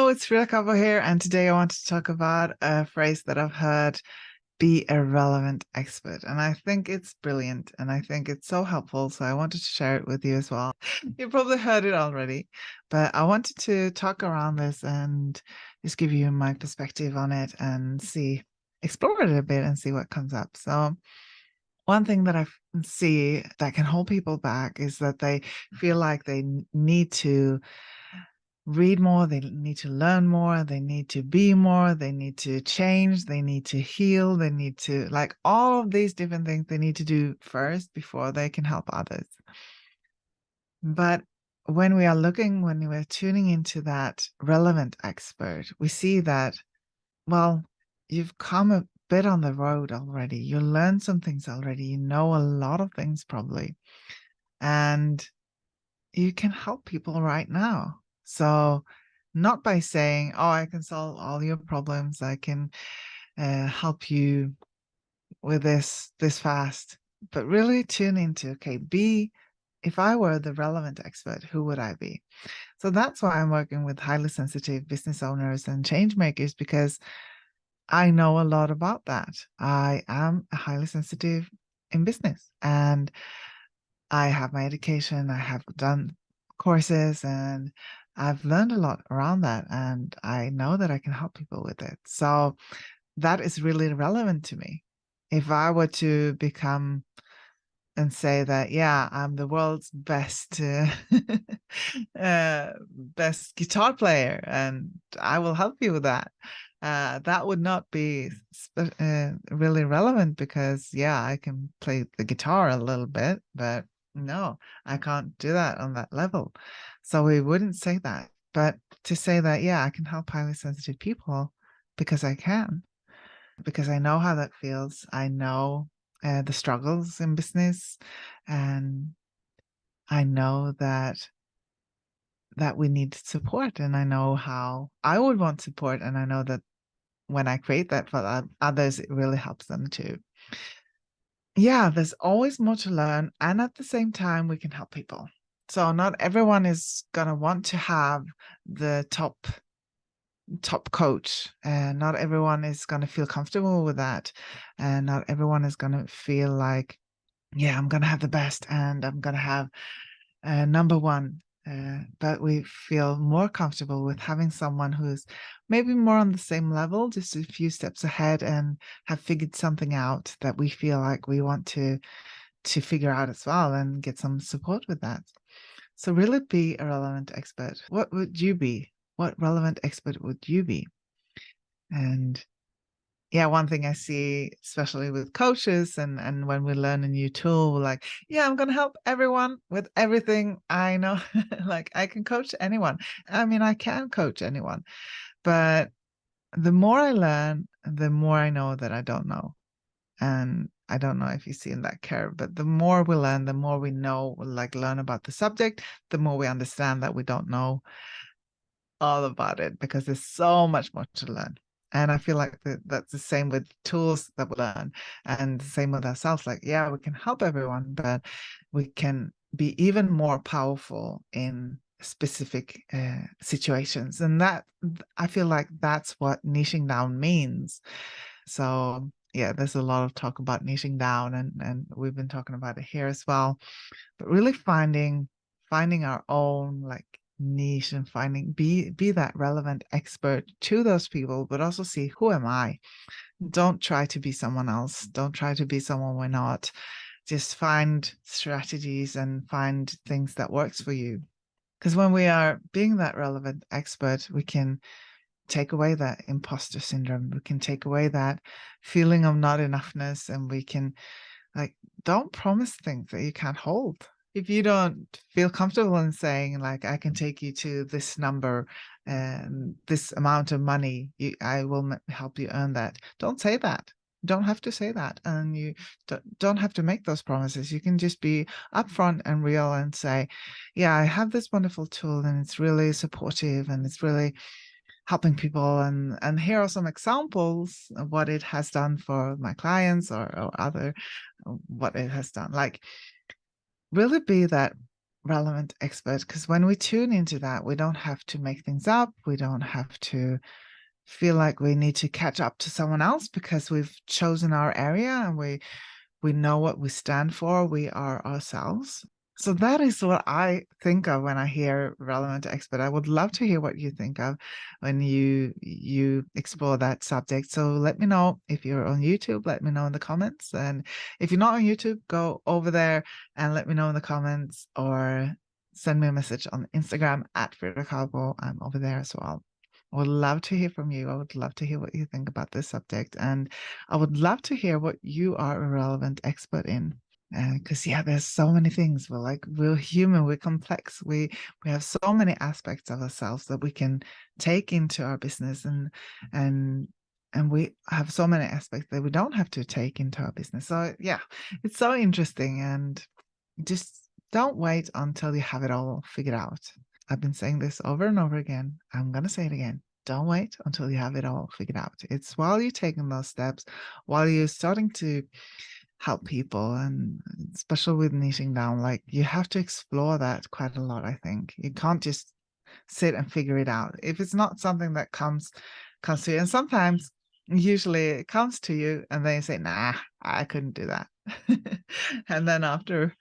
it's Frida Kabo here, and today I want to talk about a phrase that I've heard, be a relevant expert. And I think it's brilliant and I think it's so helpful. So I wanted to share it with you as well. You probably heard it already, but I wanted to talk around this and just give you my perspective on it and explore it a bit and see what comes up. So one thing that I see that can hold people back is that they feel like they need to read more, they need to learn more, they need to be more, they need to change, they need to heal, they need to, like, all of these different things they need to do first before they can help others. But when we're tuning into that relevant expert, we see that, well, you've come a bit on the road already. You learned some things already. You know a lot of things probably. And you can help people right now. So not by saying, oh, I can solve all your problems. I can help you with this fast, but really tune into, okay, if I were the relevant expert, who would I be? So that's why I'm working with highly sensitive business owners and change makers, because I know a lot about that. I am a highly sensitive in business, and I have my education. I have done courses, and I've learned a lot around that, and I know that I can help people with it. So that is really relevant to me. If I were to become and say that, yeah, I'm the world's best best guitar player, and I will help you with that. That would not be really relevant, because, yeah, I can play the guitar a little bit, but no, I can't do that on that level. So we wouldn't say that. But to say that, yeah, I can help highly sensitive people because I can, because I know how that feels. I know the struggles in business, and I know that we need support, and I know how I would want support, and I know that when I create that for others, it really helps them too. Yeah, there's always more to learn, and at the same time, we can help people. So not everyone is gonna want to have the top coach, and not everyone is going to feel comfortable with that, and not everyone is going to feel like, yeah, I'm going to have the best and I'm going to have number one. But we feel more comfortable with having someone who's maybe more on the same level, just a few steps ahead, and have figured something out that we feel like we want to figure out as well, and get some support with that. So really be a relevant expert. What would you be? What relevant expert would you be? And yeah, one thing I see, especially with coaches, and when we learn a new tool, we're like, yeah, I'm going to help everyone with everything I know. Like, I can coach anyone. I mean, I can coach anyone. But the more I learn, the more I know that I don't know. And I don't know if you see in that curve, but the more we learn, the more we know, like, learn about the subject, the more we understand that we don't know all about it, because there's so much more to learn. And I feel like that's the same with tools that we learn, and the same with ourselves. Like, yeah, we can help everyone, but we can be even more powerful in specific situations. And that, I feel like that's what niching down means. So yeah, there's a lot of talk about niching down, and we've been talking about it here as well. But really finding our own, like, niche, and be that relevant expert to those people, but also see, who am I? Don't try to be someone else. Don't try to be someone we're not. Just find strategies and find things that works for you. Because when we are being that relevant expert, we can take away that imposter syndrome. We can take away that feeling of not enoughness, and we can, like, don't promise things that you can't hold. If you don't feel comfortable in saying, like, I can take you to this number and this amount of money, I will help you earn that. Don't say that. You don't have to say that. And you don't have to make those promises. You can just be upfront and real and say, yeah, I have this wonderful tool, and it's really supportive, and it's really helping people, and here are some examples of what it has done for my clients, or other what it has done. Like, really be that relevant expert, because when we tune into that, we don't have to make things up. We don't have to feel like we need to catch up to someone else because we've chosen our area and we know what we stand for. We are ourselves. So that is what I think of when I hear relevant expert. I would love to hear what you think of when you explore that subject. So let me know if you're on YouTube, let me know in the comments. And if you're not on YouTube, go over there and let me know in the comments or send me a message on Instagram at Frida Kabo. I'm over there as well. I would love to hear from you. I would love to hear what you think about this subject. And I would love to hear what you are a relevant expert in. Because yeah, there's so many things. We're human, we're complex. We have so many aspects of ourselves that we can take into our business and and we have so many aspects that we don't have to take into our business. So yeah, it's so interesting and just don't wait until you have it all figured out. I've been saying this over and over again. I'm going to say it again. Don't wait until you have it all figured out. It's while you're taking those steps, while you're starting to help people, and especially with niching down, like you have to explore that quite a lot, I think. You can't just sit and figure it out. If it's not something that comes to you, and sometimes usually it comes to you and then you say, nah, I couldn't do that. And then after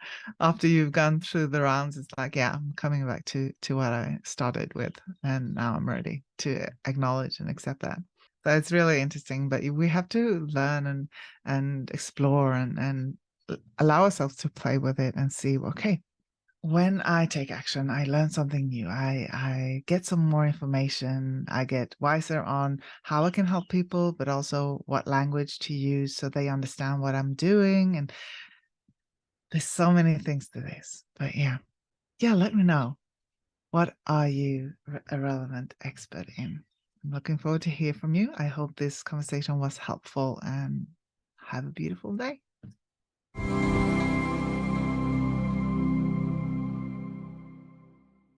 you've gone through the rounds, it's like, yeah, I'm coming back to what I started with, and now I'm ready to acknowledge and accept that. So it's really interesting, but we have to learn and explore and allow ourselves to play with it and see, okay, when I take action, I learn something new. I get some more information. I get wiser on how I can help people, but also what language to use so they understand what I'm doing. And there's so many things to this. But yeah, let me know. What are you a relevant expert in? I'm looking forward to hear from you. I hope this conversation was helpful and have a beautiful day.